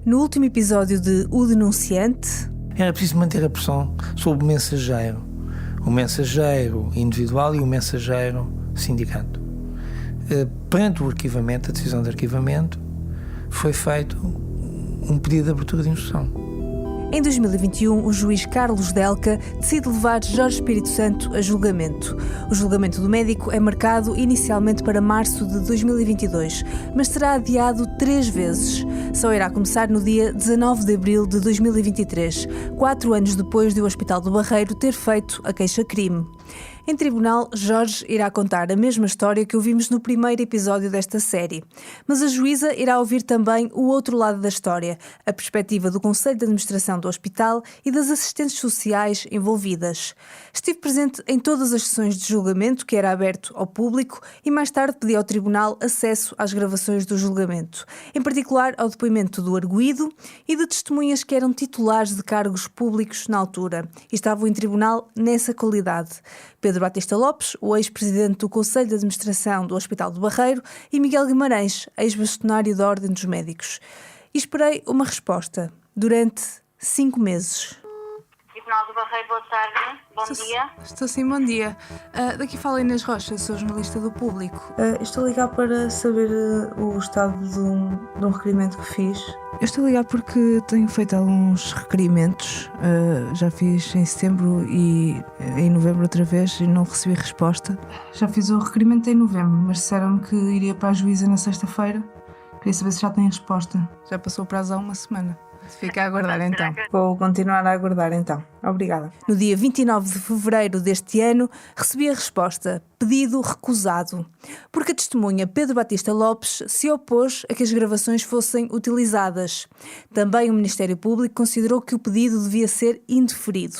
No último episódio de O Denunciante... Era preciso manter a pressão sobre o mensageiro. O mensageiro individual e o mensageiro sindicato. Perante o arquivamento, a decisão de arquivamento, foi feito um pedido de abertura de instrução. Em 2021, o juiz Carlos Delca decide levar Jorge Espírito Santo a julgamento. O julgamento do médico é marcado inicialmente para março de 2022, mas será adiado 3 vezes. Só irá começar no dia 19 de abril de 2023, 4 anos depois de o Hospital do Barreiro ter feito a queixa-crime. Em tribunal, Jorge irá contar a mesma história que ouvimos no primeiro episódio desta série. Mas a juíza irá ouvir também o outro lado da história, a perspectiva do Conselho de Administração do Hospital e das assistentes sociais envolvidas. Estive presente em todas as sessões de julgamento, que era aberto ao público, e mais tarde pedi ao tribunal acesso às gravações do julgamento, em particular ao depoimento do arguido e de testemunhas que eram titulares de cargos públicos na altura e estavam em tribunal nessa qualidade. Pedro Batista Lopes, o ex-presidente do Conselho de Administração do Hospital do Barreiro, e Miguel Guimarães, ex-bastonário da Ordem dos Médicos. E esperei uma resposta durante 5 meses. Tribunal do Barreiro, boa tarde. Bom dia. Estou sim, bom dia. Daqui fala Inês Rocha, sou jornalista do Público. Estou a ligar para saber o estado de um requerimento que fiz. Eu estou a ligar porque tenho feito alguns requerimentos. Já fiz em setembro e em novembro outra vez e não recebi resposta. Já fiz o requerimento em novembro, mas disseram-me que iria para a juíza na sexta-feira. Queria saber se já tem resposta. Já passou o prazo há uma semana. Fica a aguardar então. Vou continuar a aguardar então. Obrigada. No dia 29 de fevereiro deste ano, recebi a resposta: pedido recusado. Porque a testemunha Pedro Batista Lopes se opôs a que as gravações fossem utilizadas. Também o Ministério Público considerou que o pedido devia ser indeferido.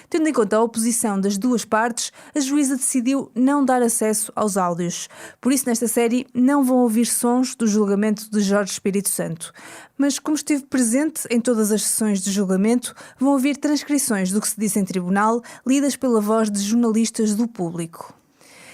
Tendo em conta a oposição das duas partes, a juíza decidiu não dar acesso aos áudios. Por isso, nesta série, não vão ouvir sons do julgamento de Jorge Espírito Santo. Mas, como estive presente em todas as sessões de julgamento, vão ouvir transcrições do que se disse em tribunal, lidas pela voz de jornalistas do Público.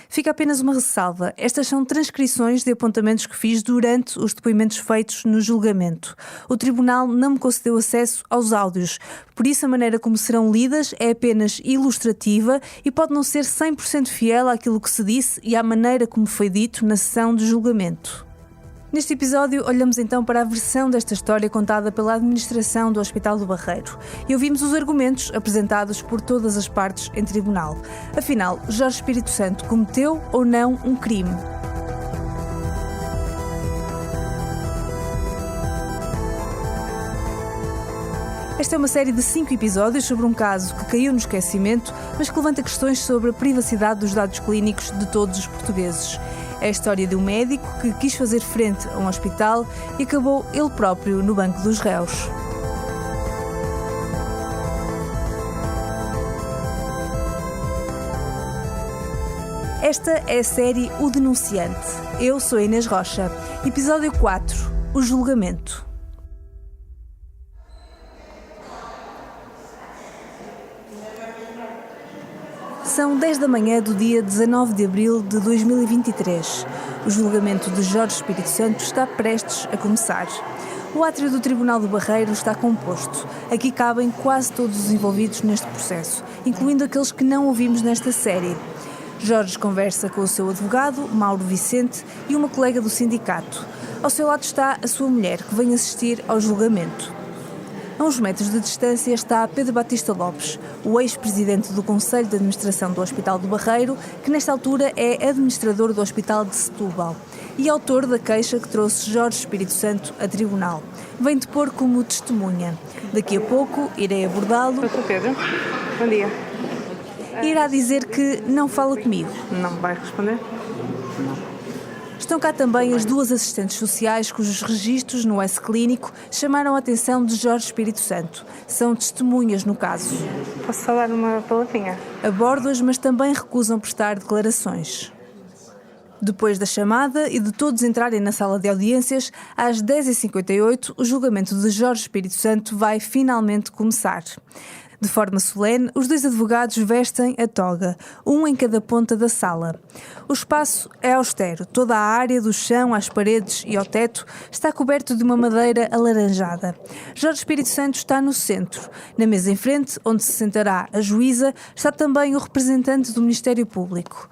Fica apenas uma ressalva. Estas são transcrições de apontamentos que fiz durante os depoimentos feitos no julgamento. O tribunal não me concedeu acesso aos áudios, por isso a maneira como serão lidas é apenas ilustrativa e pode não ser 100% fiel àquilo que se disse e à maneira como foi dito na sessão de julgamento. Neste episódio, olhamos então para a versão desta história contada pela administração do Hospital do Barreiro e ouvimos os argumentos apresentados por todas as partes em tribunal. Afinal, Jorge Espírito Santo cometeu ou não um crime? Esta é uma série de 5 episódios sobre um caso que caiu no esquecimento, mas que levanta questões sobre a privacidade dos dados clínicos de todos os portugueses. É a história de um médico que quis fazer frente a um hospital e acabou ele próprio no banco dos réus. Esta é a série O Denunciante. Eu sou a Inês Rocha. Episódio 4. O julgamento. São 10 da manhã do dia 19 de abril de 2023. O julgamento de Jorge Espírito Santo está prestes a começar. O átrio do Tribunal do Barreiro está composto. Aqui cabem quase todos os envolvidos neste processo, incluindo aqueles que não ouvimos nesta série. Jorge conversa com o seu advogado, Mauro Vicente, e uma colega do sindicato. Ao seu lado está a sua mulher, que vem assistir ao julgamento. A uns metros de distância está Pedro Batista Lopes, o ex-presidente do Conselho de Administração do Hospital do Barreiro, que nesta altura é administrador do Hospital de Setúbal e autor da queixa que trouxe Jorge Espírito Santo a tribunal. Vem depor como testemunha. Daqui a pouco irei abordá-lo. Eu sou Pedro. Bom dia. E irá dizer que não fala comigo. Não vai responder? Estão cá também as duas assistentes sociais cujos registros no S-Clínico chamaram a atenção de Jorge Espírito Santo. São testemunhas no caso. Posso falar uma palavrinha? Abordo-as, mas também recusam prestar declarações. Depois da chamada e de todos entrarem na sala de audiências, às 10h58, o julgamento de Jorge Espírito Santo vai finalmente começar. De forma solene, os 2 advogados vestem a toga, um em cada ponta da sala. O espaço é austero. Toda a área, do chão às paredes e ao teto, está coberto de uma madeira alaranjada. Jorge Espírito Santo está no centro. Na mesa em frente, onde se sentará a juíza, está também o representante do Ministério Público.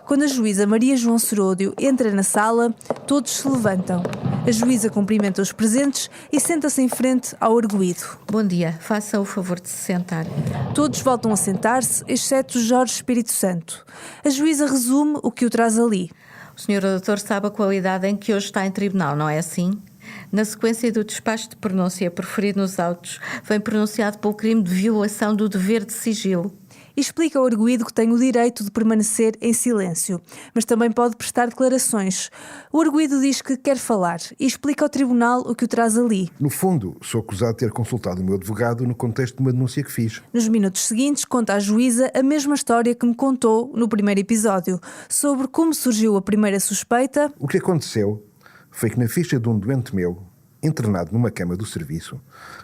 Quando a juíza Maria João Seródio entra na sala, todos se levantam. A juíza cumprimenta os presentes e senta-se em frente ao arguido. Bom dia, faça o favor de se sentar. Todos voltam a sentar-se, exceto Jorge Espírito Santo. A juíza resume o que o traz ali. O senhor doutor sabe a qualidade em que hoje está em tribunal, não é assim? Na sequência do despacho de pronúncia proferido nos autos, vem pronunciado pelo crime de violação do dever de sigilo. E explica ao arguido que tem o direito de permanecer em silêncio, mas também pode prestar declarações. O arguido diz que quer falar e explica ao tribunal o que o traz ali. No fundo, sou acusado de ter consultado o meu advogado no contexto de uma denúncia que fiz. Nos minutos seguintes, conta à juíza a mesma história que me contou no primeiro episódio, sobre como surgiu a primeira suspeita. O que aconteceu foi que na ficha de um doente meu, internado numa cama do serviço,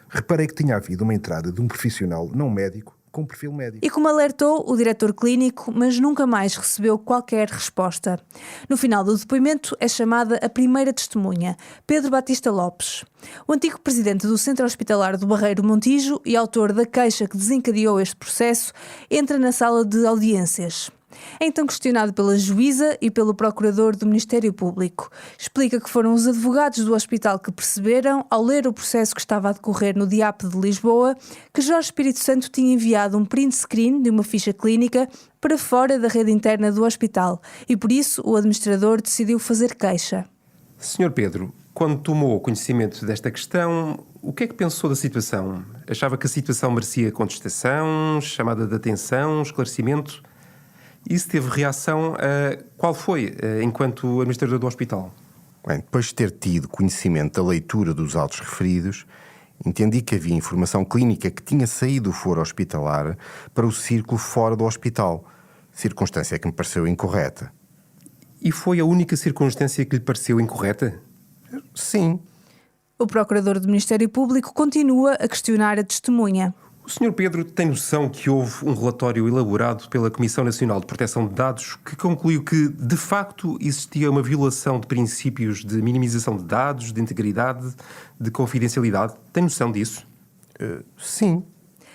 reparei que tinha havido uma entrada de um profissional não médico com perfil médico. E como alertou o diretor clínico, mas nunca mais recebeu qualquer resposta. No final do depoimento é chamada a primeira testemunha, Pedro Batista Lopes. O antigo presidente do Centro Hospitalar do Barreiro Montijo e autor da queixa que desencadeou este processo, entra na sala de audiências. É então questionado pela juíza e pelo procurador do Ministério Público. Explica que foram os advogados do hospital que perceberam, ao ler o processo que estava a decorrer no DIAP de Lisboa, que Jorge Espírito Santo tinha enviado um print screen de uma ficha clínica para fora da rede interna do hospital e, por isso, o administrador decidiu fazer queixa. Sr. Pedro, quando tomou conhecimento desta questão, o que é que pensou da situação? Achava que a situação merecia contestação, chamada de atenção, esclarecimento? E se teve reação, qual foi, enquanto administrador do hospital? Bem, depois de ter tido conhecimento da leitura dos autos referidos, entendi que havia informação clínica que tinha saído do foro hospitalar para o círculo fora do hospital, circunstância que me pareceu incorreta. E foi a única circunstância que lhe pareceu incorreta? Sim. O procurador do Ministério Público continua a questionar a testemunha. O Sr. Pedro tem noção que houve um relatório elaborado pela Comissão Nacional de Proteção de Dados que concluiu que, de facto, existia uma violação de princípios de minimização de dados, de integridade, de confidencialidade? Tem noção disso? Sim.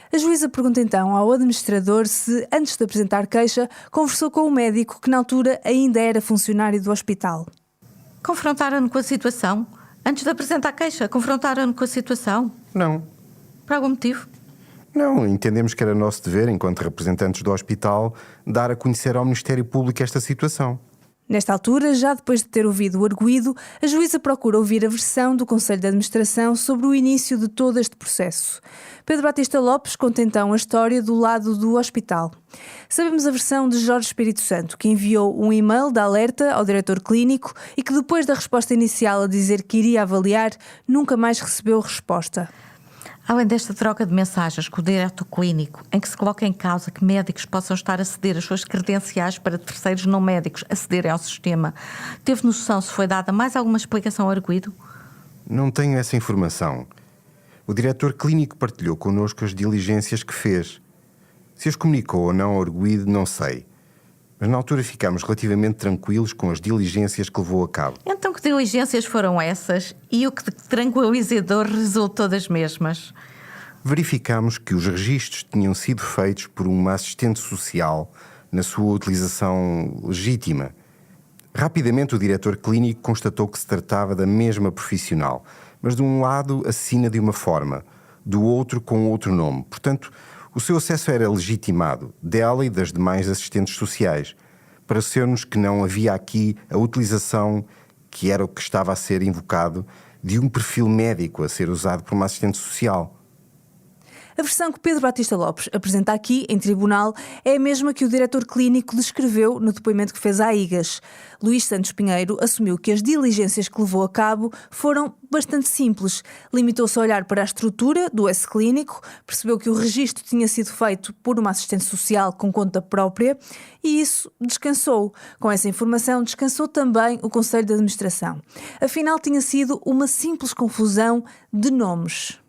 A juíza pergunta então ao administrador se, antes de apresentar queixa, conversou com o médico que na altura ainda era funcionário do hospital. Confrontaram-no com a situação? Antes de apresentar queixa, confrontaram-no com a situação? Não. Por algum motivo? Não, entendemos que era nosso dever, enquanto representantes do hospital, dar a conhecer ao Ministério Público esta situação. Nesta altura, já depois de ter ouvido o arguido, a juíza procura ouvir a versão do Conselho de Administração sobre o início de todo este processo. Pedro Batista Lopes conta então a história do lado do hospital. Sabemos a versão de Jorge Espírito Santo, que enviou um e-mail de alerta ao diretor clínico e que depois da resposta inicial a dizer que iria avaliar, nunca mais recebeu resposta. Além desta troca de mensagens com o diretor clínico, em que se coloca em causa que médicos possam estar a ceder as suas credenciais para terceiros não médicos acederem ao sistema, teve noção se foi dada mais alguma explicação ao arguido? Não tenho essa informação. O diretor clínico partilhou connosco as diligências que fez. Se as comunicou ou não ao arguido, não sei. Mas na altura ficámos relativamente tranquilos com as diligências que levou a cabo. Então que diligências foram essas e o que tranquilizador resultou das mesmas? Verificámos que os registros tinham sido feitos por uma assistente social na sua utilização legítima. Rapidamente o diretor clínico constatou que se tratava da mesma profissional, mas de um lado assina de uma forma, do outro com outro nome. Portanto, o seu acesso era legitimado, dela e das demais assistentes sociais. Pareceu-nos que não havia aqui a utilização, que era o que estava a ser invocado, de um perfil médico a ser usado por uma assistente social. A versão que Pedro Batista Lopes apresenta aqui, em tribunal, é a mesma que o diretor clínico descreveu no depoimento que fez à IGAS. Luís Santos Pinheiro assumiu que as diligências que levou a cabo foram bastante simples. Limitou-se a olhar para a estrutura do S-Clínico, percebeu que o registro tinha sido feito por uma assistente social com conta própria e isso descansou. Com essa informação, descansou também o Conselho de Administração. Afinal, tinha sido uma simples confusão de nomes.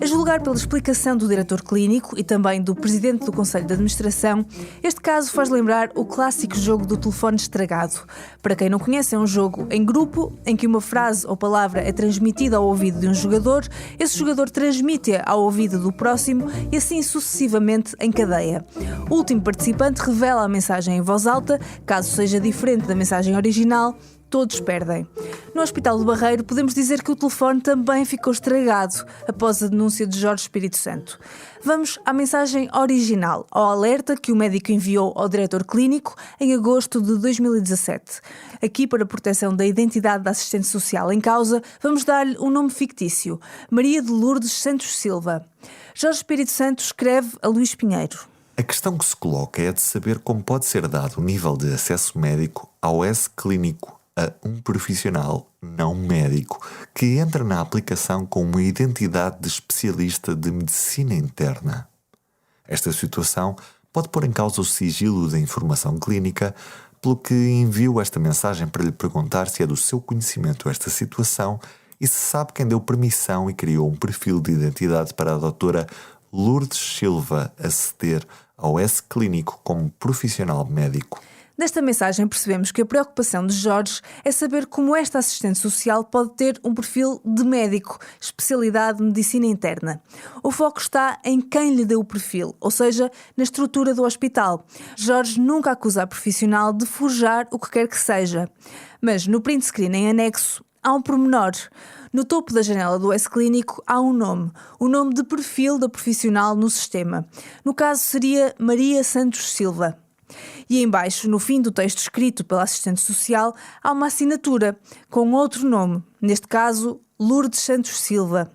A lugar pela explicação do diretor clínico e também do presidente do Conselho de Administração, este caso faz lembrar o clássico jogo do telefone estragado. Para quem não conhece, é um jogo em grupo em que uma frase ou palavra é transmitida ao ouvido de um jogador, esse jogador transmite-a ao ouvido do próximo e assim sucessivamente em cadeia. O último participante revela a mensagem em voz alta, caso seja diferente da mensagem original, todos perdem. No Hospital do Barreiro, podemos dizer que o telefone também ficou estragado após a denúncia de Jorge Espírito Santo. Vamos à mensagem original, ao alerta que o médico enviou ao diretor clínico em agosto de 2017. Aqui, para a proteção da identidade da assistente social em causa, vamos dar-lhe um nome fictício: Maria de Lourdes Santos Silva. Jorge Espírito Santo escreve a Luís Pinheiro. A questão que se coloca é de saber como pode ser dado o nível de acesso médico ao S-clínico a um profissional não médico que entra na aplicação com uma identidade de especialista de medicina interna. Esta situação pode pôr em causa o sigilo da informação clínica, pelo que envio esta mensagem para lhe perguntar se é do seu conhecimento esta situação e se sabe quem deu permissão e criou um perfil de identidade para a doutora Lourdes Silva aceder ao S-clínico como profissional médico. Desta mensagem percebemos que a preocupação de Jorge é saber como esta assistente social pode ter um perfil de médico, especialidade de medicina interna. O foco está em quem lhe deu o perfil, ou seja, na estrutura do hospital. Jorge nunca acusa a profissional de forjar o que quer que seja. Mas no print screen em anexo há um pormenor. No topo da janela do S-clínico há um nome, o nome de perfil da profissional no sistema. No caso seria Maria Santos Silva. E em baixo, no fim do texto escrito pela assistente social, há uma assinatura com outro nome, neste caso Lourdes Santos Silva.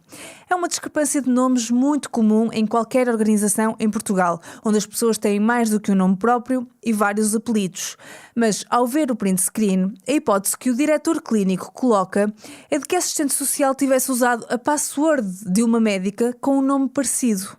É uma discrepância de nomes muito comum em qualquer organização em Portugal, onde as pessoas têm mais do que um nome próprio e vários apelidos. Mas, ao ver o print screen, a hipótese que o diretor clínico coloca é de que a assistente social tivesse usado a password de uma médica com um nome parecido.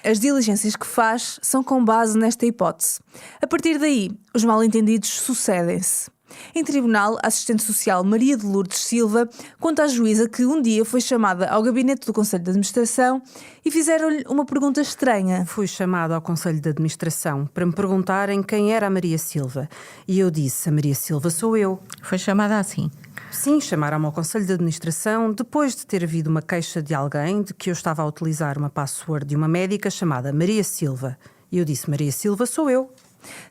As diligências que faz são com base nesta hipótese. A partir daí, os mal-entendidos sucedem-se. Em tribunal, a assistente social Maria de Lourdes Silva conta à juíza que um dia foi chamada ao gabinete do Conselho de Administração e fizeram-lhe uma pergunta estranha. Fui chamada ao Conselho de Administração para me perguntarem quem era a Maria Silva. E eu disse: a Maria Silva sou eu. Foi chamada assim? Sim, chamaram-me ao Conselho de Administração depois de ter havido uma queixa de alguém de que eu estava a utilizar uma password de uma médica chamada Maria Silva. E eu disse: Maria Silva sou eu.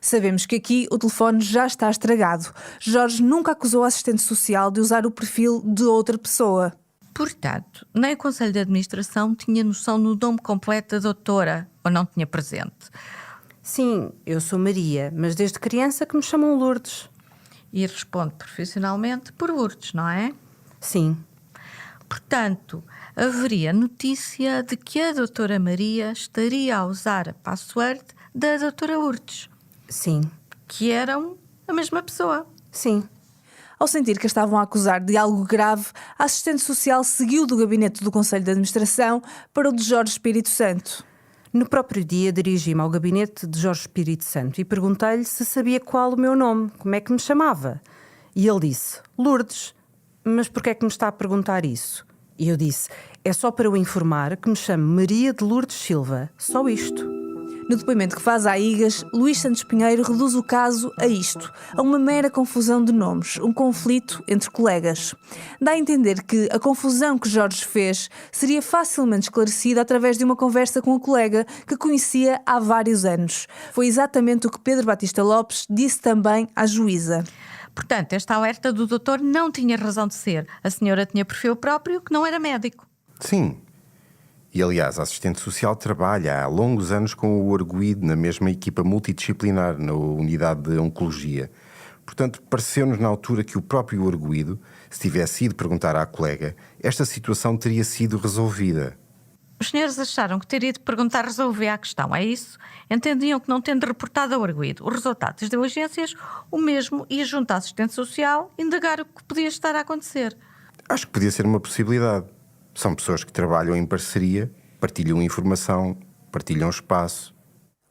Sabemos que aqui o telefone já está estragado. Jorge nunca acusou a assistente social de usar o perfil de outra pessoa. Portanto, nem o Conselho de Administração tinha noção do nome completo da doutora, ou não tinha presente? Sim, eu sou Maria, mas desde criança que me chamam Lourdes. E responde profissionalmente por Lourdes, não é? Sim. Portanto, haveria notícia de que a doutora Maria estaria a usar a password da doutora Lourdes. Sim. Que eram a mesma pessoa. Sim. Ao sentir que a estavam a acusar de algo grave, a assistente social seguiu do gabinete do Conselho de Administração para o de Jorge Espírito Santo. No próprio dia, dirigi-me ao gabinete de Jorge Espírito Santo e perguntei-lhe se sabia qual o meu nome, como é que me chamava. E ele disse: Lourdes. Mas porquê é que me está a perguntar isso? E eu disse: é só para o informar que me chamo Maria de Lourdes Silva. Só isto. No depoimento que faz à IGAS, Luís Santos Pinheiro reduz o caso a isto, a uma mera confusão de nomes, um conflito entre colegas. Dá a entender que a confusão que Jorge fez seria facilmente esclarecida através de uma conversa com um colega que conhecia há vários anos. Foi exatamente o que Pedro Batista Lopes disse também à juíza. Portanto, esta alerta do doutor não tinha razão de ser. A senhora tinha perfil próprio, que não era médico. Sim. E, aliás, a assistente social trabalha há longos anos com o arguido na mesma equipa multidisciplinar, na unidade de oncologia. Portanto, pareceu-nos na altura que o próprio arguido, se tivesse ido perguntar à colega, esta situação teria sido resolvida. Os senhores acharam que teria de perguntar resolver a questão, é isso? Entendiam que não tendo reportado ao arguido o resultado das diligências, o mesmo ia junto à assistente social e indagar o que podia estar a acontecer. Acho que podia ser uma possibilidade. São pessoas que trabalham em parceria, partilham informação, partilham espaço.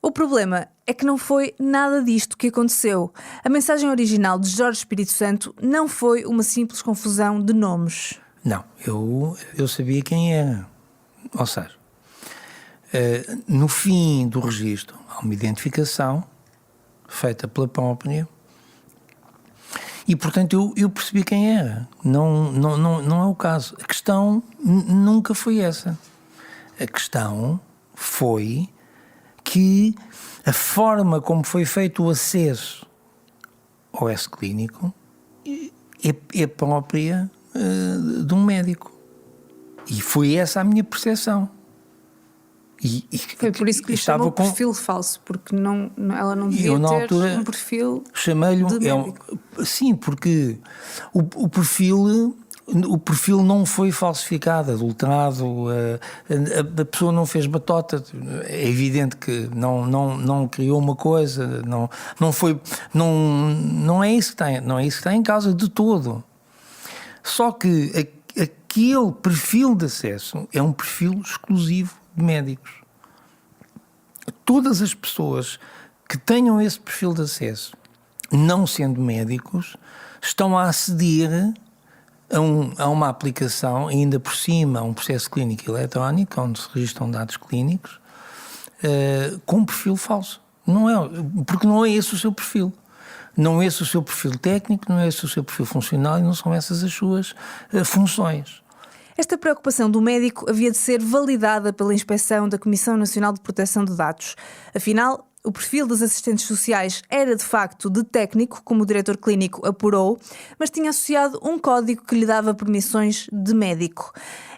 O problema é que não foi nada disto que aconteceu. A mensagem original de Jorge Espírito Santo não foi uma simples confusão de nomes. Não, eu sabia quem era. Ou seja, No fim do registro há uma identificação feita pela própria e, portanto, eu percebi quem era. Não é o caso. A questão nunca foi essa. A questão foi que a forma como foi feito o acesso ao S-clínico é própria de um médico. E foi essa a minha percepção. Foi por isso que lhe chamou perfil falso, porque ela não devia ter altura, um perfil chamei-lhe de médico. Sim, porque o perfil não foi falsificado, adulterado, a pessoa não fez batota. É evidente que não criou uma coisa, não é isso que está em causa de todo. Só que aquele perfil de acesso é um perfil exclusivo de médicos. Todas as pessoas que tenham esse perfil de acesso, não sendo médicos, estão a aceder a uma aplicação, ainda por cima, a um processo clínico eletrónico, onde se registram dados clínicos, com um perfil falso. Porque não é esse o seu perfil. Não é esse o seu perfil técnico, não é esse o seu perfil funcional e não são essas as suas funções. Esta preocupação do médico havia de ser validada pela inspeção da Comissão Nacional de Proteção de Dados. Afinal, o perfil dos assistentes sociais era de facto de técnico, como o diretor clínico apurou, mas tinha associado um código que lhe dava permissões de médico.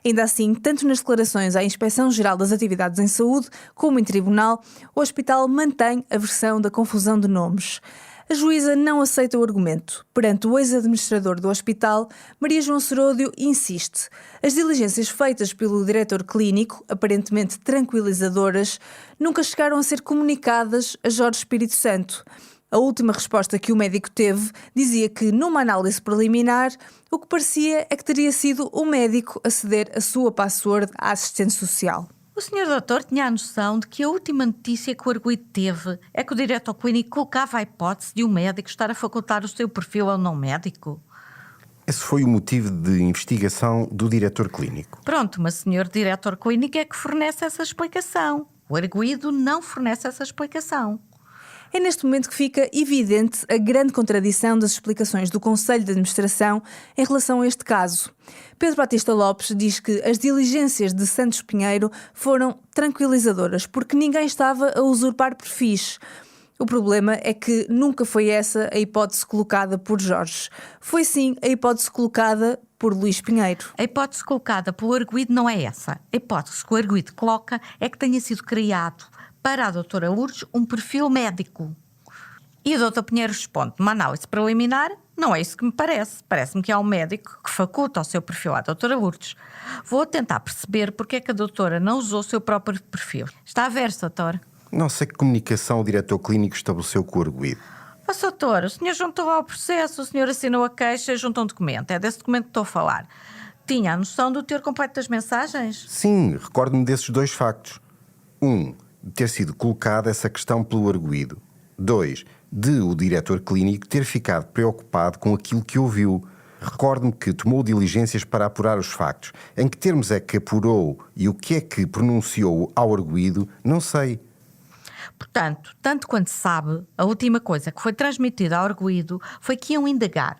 Ainda assim, tanto nas declarações à Inspeção-Geral das Atividades em Saúde, como em tribunal, o hospital mantém a versão da confusão de nomes. A juíza não aceita o argumento. Perante o ex-administrador do hospital, Maria João Seródio insiste. As diligências feitas pelo diretor clínico, aparentemente tranquilizadoras, nunca chegaram a ser comunicadas a Jorge Espírito Santo. A última resposta que o médico teve dizia que, numa análise preliminar, o que parecia é que teria sido o médico a ceder a sua password à assistente social. O senhor doutor tinha a noção de que a última notícia que o arguido teve é que o diretor clínico colocava a hipótese de um médico estar a facultar o seu perfil ao não médico? Esse foi o motivo de investigação do diretor clínico. Pronto, mas o senhor diretor clínico é que fornece essa explicação. O arguido não fornece essa explicação. É neste momento que fica evidente a grande contradição das explicações do Conselho de Administração em relação a este caso. Pedro Batista Lopes diz que as diligências de Santos Pinheiro foram tranquilizadoras porque ninguém estava a usurpar perfis. O problema é que nunca foi essa a hipótese colocada por Jorge. Foi sim a hipótese colocada por Luís Pinheiro. A hipótese colocada pelo arguido não é essa. A hipótese que o arguido coloca é que tenha sido criado para a doutora Lourdes um perfil médico. E o doutor Pinheiro responde: numa análise preliminar, não é isso que me parece. Parece-me que há um médico que faculta o seu perfil à doutora Lourdes. Vou tentar perceber porque é que a doutora não usou o seu próprio perfil. Está a ver, doutor? Não sei que comunicação o diretor clínico estabeleceu com o arguido. Mas, doutor, o senhor juntou ao processo, o senhor assinou a queixa e juntou um documento. É desse documento que estou a falar. Tinha a noção do teor completo das mensagens? Sim, recordo-me desses dois factos. 1. De ter sido colocada essa questão pelo arguido. 2. De o diretor clínico ter ficado preocupado com aquilo que ouviu. Recordo-me que tomou diligências para apurar os factos. Em que termos é que apurou e o que é que pronunciou ao arguido, não sei. Portanto, tanto quanto se sabe, a última coisa que foi transmitida ao arguido foi que iam indagar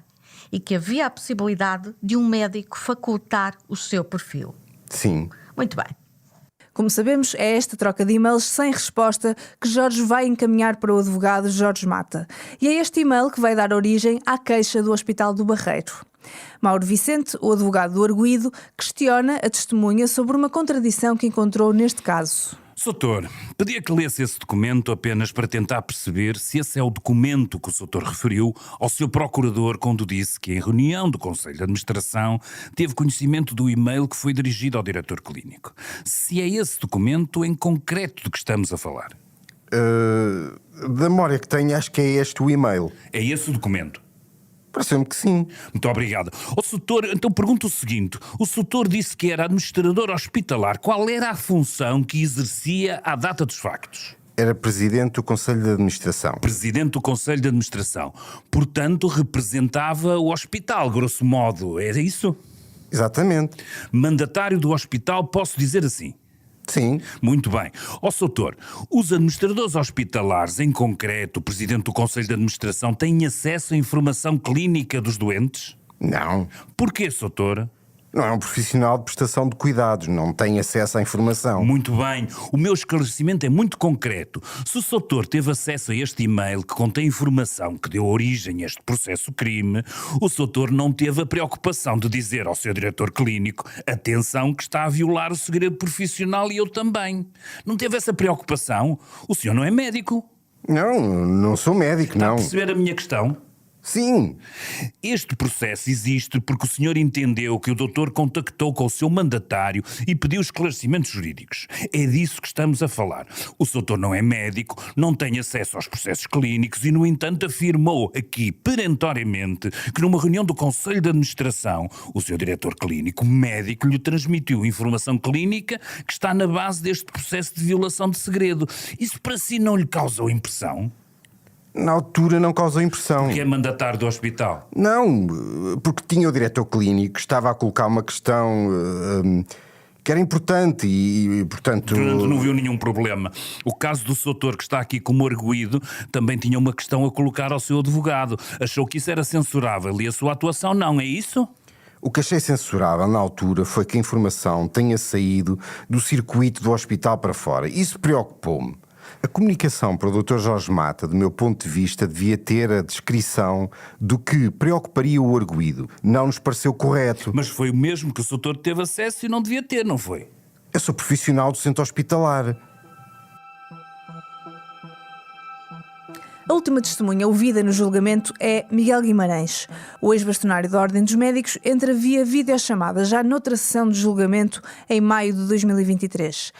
e que havia a possibilidade de um médico facultar o seu perfil. Sim. Muito bem. Como sabemos, é esta troca de e-mails sem resposta que Jorge vai encaminhar para o advogado Jorge Mata. E é este e-mail que vai dar origem à queixa do Hospital do Barreiro. Mauro Vicente, o advogado do arguido, questiona a testemunha sobre uma contradição que encontrou neste caso. Soutor, pedia que lesse esse documento apenas para tentar perceber se esse é o documento que o Soutor referiu ao seu procurador quando disse que em reunião do Conselho de Administração teve conhecimento do e-mail que foi dirigido ao diretor clínico. Se é esse documento em concreto de que estamos a falar. Da memória que tenho, acho que é este o e-mail. É esse o documento? Parece-me que sim. Muito obrigado. O Soutor, então pergunto o seguinte. O Soutor disse que era administrador hospitalar. Qual era a função que exercia à data dos factos? Era presidente do Conselho de Administração. Presidente do Conselho de Administração. Portanto, representava o hospital, grosso modo. É isso? Exatamente. Mandatário do hospital, posso dizer assim? Sim. Muito bem. Ó, Soutor, os administradores hospitalares, em concreto o Presidente do Conselho de Administração, têm acesso à informação clínica dos doentes? Não. Porquê, Soutor? Não é um profissional de prestação de cuidados, não tem acesso à informação. Muito bem. O meu esclarecimento é muito concreto. Se o Soutor teve acesso a este e-mail que contém informação que deu origem a este processo-crime, o Soutor não teve a preocupação de dizer ao seu diretor clínico: atenção que está a violar o segredo profissional e eu também. Não teve essa preocupação? O senhor não é médico. Não sou médico, Está não. a perceber a minha questão? Sim. Este processo existe porque o senhor entendeu que o doutor contactou com o seu mandatário e pediu esclarecimentos jurídicos. É disso que estamos a falar. O doutor não é médico, não tem acesso aos processos clínicos e, no entanto, afirmou aqui perentoriamente que numa reunião do Conselho de Administração o seu diretor clínico médico lhe transmitiu informação clínica que está na base deste processo de violação de segredo. Isso para si não lhe causou impressão? Na altura não causou impressão. Porque é mandatário do hospital? Não, porque tinha o diretor clínico, estava a colocar uma questão que era importante e, portanto... Não viu nenhum problema. O caso do Soutor, que está aqui como arguido, também tinha uma questão a colocar ao seu advogado. Achou que isso era censurável e a sua atuação não, é isso? O que achei censurável na altura foi que a informação tenha saído do circuito do hospital para fora. Isso preocupou-me. A comunicação para o Dr. Jorge Mata, do meu ponto de vista, devia ter a descrição do que preocuparia o arguido. Não nos pareceu correto. Mas foi o mesmo que o Soutor teve acesso e não devia ter, não foi? Eu sou profissional do centro hospitalar. A última testemunha ouvida no julgamento é Miguel Guimarães. O ex-bastonário da Ordem dos Médicos entra via videochamada já noutra sessão de julgamento em maio de 2023.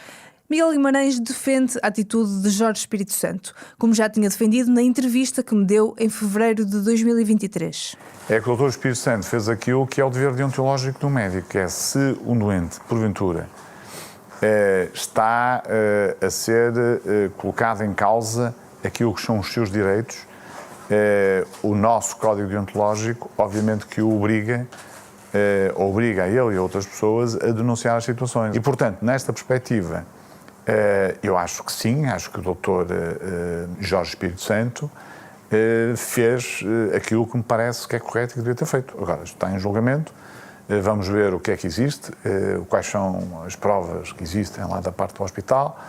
Miguel Guimarães defende a atitude de Jorge Espírito Santo, como já tinha defendido na entrevista que me deu em fevereiro de 2023. É que o Dr. Espírito Santo fez aquilo que é o dever deontológico do médico, que é se um doente, porventura, está a ser colocado em causa aquilo que são os seus direitos, o nosso código deontológico, obviamente que o obriga a ele e a outras pessoas a denunciar as situações. E, portanto, nesta perspectiva, eu acho que sim, acho que o Dr. Jorge Espírito Santo fez aquilo que me parece que é correto e que devia ter feito. Agora, está em julgamento, vamos ver o que é que existe, quais são as provas que existem lá da parte do hospital.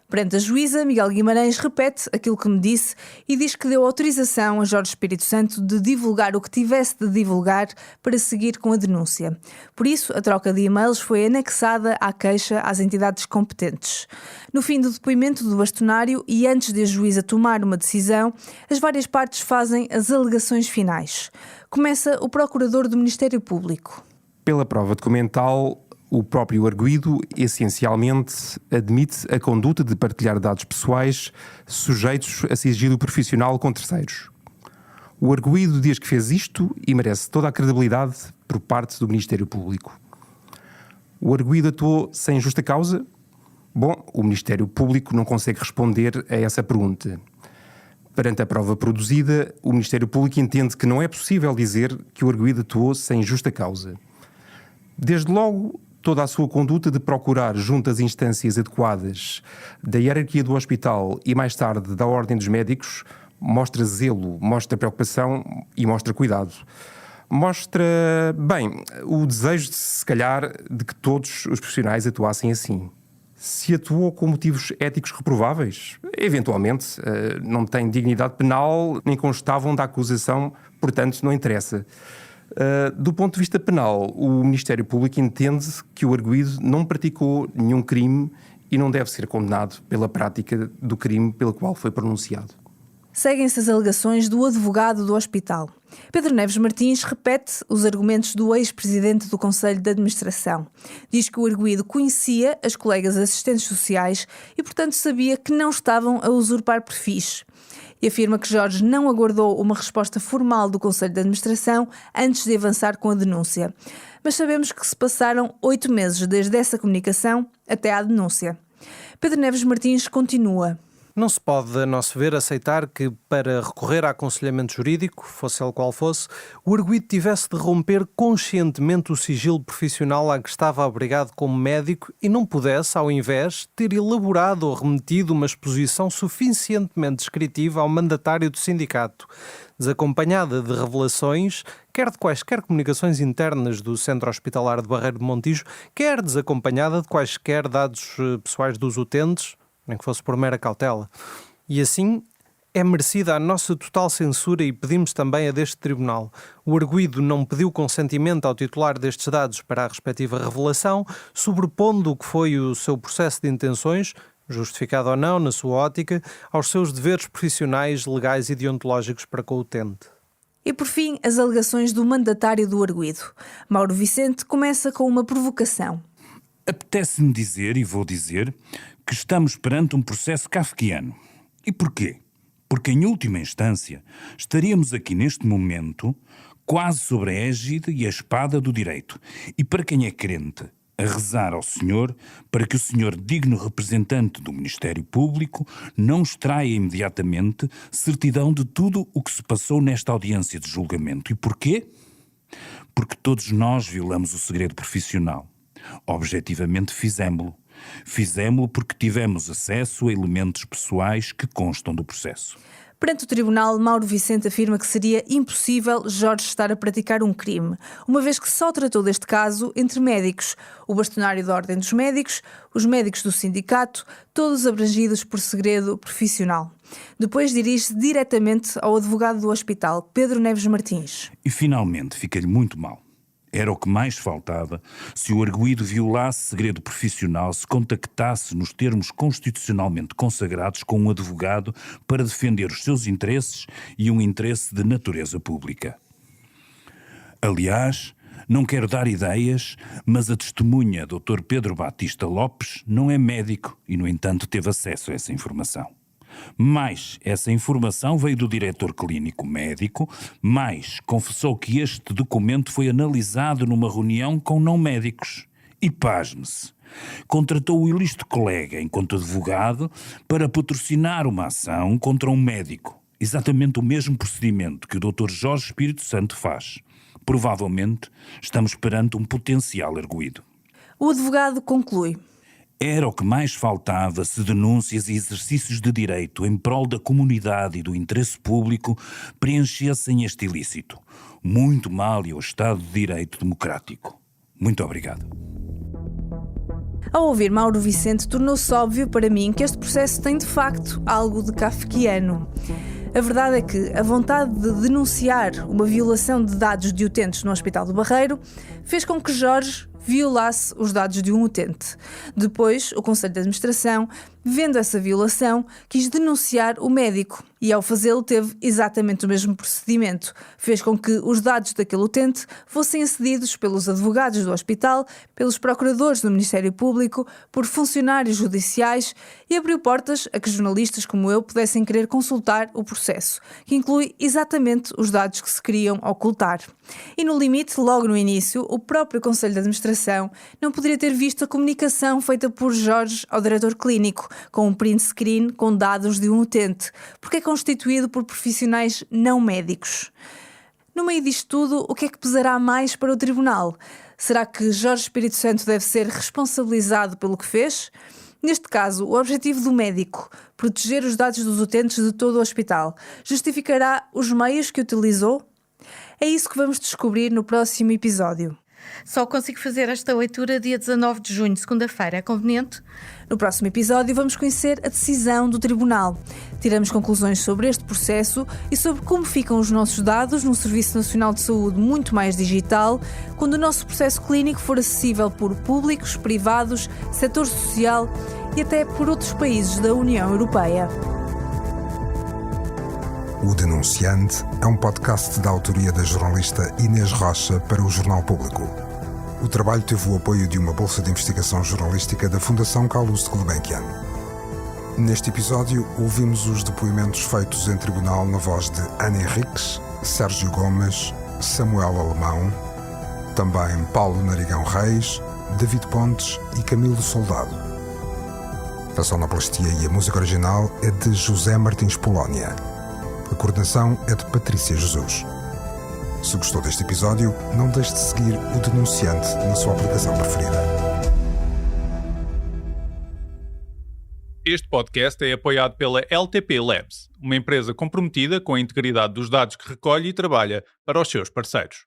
Perante a juíza, Miguel Guimarães repete aquilo que me disse e diz que deu autorização a Jorge Espírito Santo de divulgar o que tivesse de divulgar para seguir com a denúncia. Por isso, a troca de e-mails foi anexada à queixa às entidades competentes. No fim do depoimento do bastonário e antes de a juíza tomar uma decisão, as várias partes fazem as alegações finais. Começa o procurador do Ministério Público. Pela prova documental, o próprio arguido, essencialmente, admite a conduta de partilhar dados pessoais sujeitos a sigilo profissional com terceiros. O arguido diz que fez isto e merece toda a credibilidade por parte do Ministério Público. O arguido atuou sem justa causa? Bom, o Ministério Público não consegue responder a essa pergunta. Perante a prova produzida, o Ministério Público entende que não é possível dizer que o arguido atuou sem justa causa. Desde logo, toda a sua conduta de procurar, junto às instâncias adequadas da hierarquia do hospital e mais tarde da Ordem dos Médicos, mostra zelo, mostra preocupação e mostra cuidado. Mostra, bem, o desejo, se calhar, de que todos os profissionais atuassem assim. Se atuou com motivos éticos reprováveis, eventualmente, não tem dignidade penal, nem constavam da acusação, portanto, não interessa. Do ponto de vista penal, o Ministério Público entende que o arguido não praticou nenhum crime e não deve ser condenado pela prática do crime pelo qual foi pronunciado. Seguem-se as alegações do advogado do hospital. Pedro Neves Martins repete os argumentos do ex-presidente do Conselho de Administração. Diz que o arguido conhecia as colegas assistentes sociais e, portanto, sabia que não estavam a usurpar perfis. E afirma que Jorge não aguardou uma resposta formal do Conselho de Administração antes de avançar com a denúncia. Mas sabemos que se passaram 8 meses desde essa comunicação até à denúncia. Pedro Neves Martins continua. Não se pode, a nosso ver, aceitar que, para recorrer a aconselhamento jurídico, fosse ele qual fosse, o arguido tivesse de romper conscientemente o sigilo profissional a que estava obrigado como médico e não pudesse, ao invés, ter elaborado ou remetido uma exposição suficientemente descritiva ao mandatário do sindicato, desacompanhada de revelações, quer de quaisquer comunicações internas do Centro Hospitalar de Barreiro de Montijo, quer desacompanhada de quaisquer dados pessoais dos utentes, nem que fosse por mera cautela. E assim é merecida a nossa total censura e pedimos também a deste Tribunal. O arguido não pediu consentimento ao titular destes dados para a respectiva revelação, sobrepondo o que foi o seu processo de intenções, justificado ou não, na sua ótica, aos seus deveres profissionais, legais e deontológicos para com o utente. E por fim, as alegações do mandatário do arguido. Mauro Vicente começa com uma provocação. Apetece-me dizer, e vou dizer, que estamos perante um processo kafkiano. E porquê? Porque, em última instância, estaríamos aqui neste momento quase sobre a égide e a espada do direito. E para quem é crente, a rezar ao Senhor para que o Senhor, digno representante do Ministério Público, não extraia imediatamente certidão de tudo o que se passou nesta audiência de julgamento. E porquê? Porque todos nós violamos o segredo profissional. Objetivamente fizemo-lo. Fizemo-lo porque tivemos acesso a elementos pessoais que constam do processo. Perante o Tribunal, Mauro Vicente afirma que seria impossível Jorge estar a praticar um crime, uma vez que só tratou deste caso entre médicos, o bastonário da Ordem dos Médicos, os médicos do sindicato, todos abrangidos por segredo profissional. Depois dirige-se diretamente ao advogado do hospital, Pedro Neves Martins. E finalmente fica-lhe muito mal. Era o que mais faltava se o arguido violasse segredo profissional, se contactasse nos termos constitucionalmente consagrados com um advogado para defender os seus interesses e um interesse de natureza pública. Aliás, não quero dar ideias, mas a testemunha Dr. Pedro Batista Lopes não é médico e, no entanto, teve acesso a essa informação. Mas essa informação veio do diretor clínico médico, mas confessou que este documento foi analisado numa reunião com não médicos. E pasme-se, contratou o ilustro colega, enquanto advogado, para patrocinar uma ação contra um médico. Exatamente o mesmo procedimento que o Dr. Jorge Espírito Santo faz. Provavelmente estamos perante um potencial arguido. O advogado conclui. Era o que mais faltava se denúncias e exercícios de direito em prol da comunidade e do interesse público preenchessem este ilícito. Muito mal e ao Estado de Direito democrático. Muito obrigado. Ao ouvir Mauro Vicente, tornou-se óbvio para mim que este processo tem de facto algo de kafkiano. A verdade é que a vontade de denunciar uma violação de dados de utentes no Hospital do Barreiro fez com que Jorge violasse os dados de um utente. Depois, o Conselho de Administração, vendo essa violação, quis denunciar o médico e, ao fazê-lo, teve exatamente o mesmo procedimento. Fez com que os dados daquele utente fossem acedidos pelos advogados do hospital, pelos procuradores do Ministério Público, por funcionários judiciais e abriu portas a que jornalistas como eu pudessem querer consultar o processo, que inclui exatamente os dados que se queriam ocultar. E, no limite, logo no início, o próprio Conselho de Administração não poderia ter visto a comunicação feita por Jorge ao diretor clínico, com um print screen com dados de um utente, porque é constituído por profissionais não médicos. No meio disto tudo, o que é que pesará mais para o Tribunal? Será que Jorge Espírito Santo deve ser responsabilizado pelo que fez? Neste caso, o objetivo do médico, proteger os dados dos utentes de todo o hospital, justificará os meios que utilizou? É isso que vamos descobrir no próximo episódio. Só consigo fazer esta leitura dia 19 de junho, segunda-feira. É conveniente? No próximo episódio vamos conhecer a decisão do Tribunal. Tiramos conclusões sobre este processo e sobre como ficam os nossos dados num Serviço Nacional de Saúde muito mais digital, quando o nosso processo clínico for acessível por públicos, privados, setor social e até por outros países da União Europeia. O Denunciante é um podcast da autoria da jornalista Inês Rocha para o Jornal Público. O trabalho teve o apoio de uma bolsa de investigação jornalística da Fundação Calouste Gulbenkian. Neste episódio, ouvimos os depoimentos feitos em tribunal na voz de Ana Henriques, Sérgio Gomes, Samuel Alemão, também Paulo Narigão Reis, David Pontes e Camilo Soldado. A sonoplastia e a música original é de José Martins Polónia. A coordenação é de Patrícia Jesus. Se gostou deste episódio, não deixe de seguir o Denunciante na sua aplicação preferida. Este podcast é apoiado pela LTP Labs, uma empresa comprometida com a integridade dos dados que recolhe e trabalha para os seus parceiros.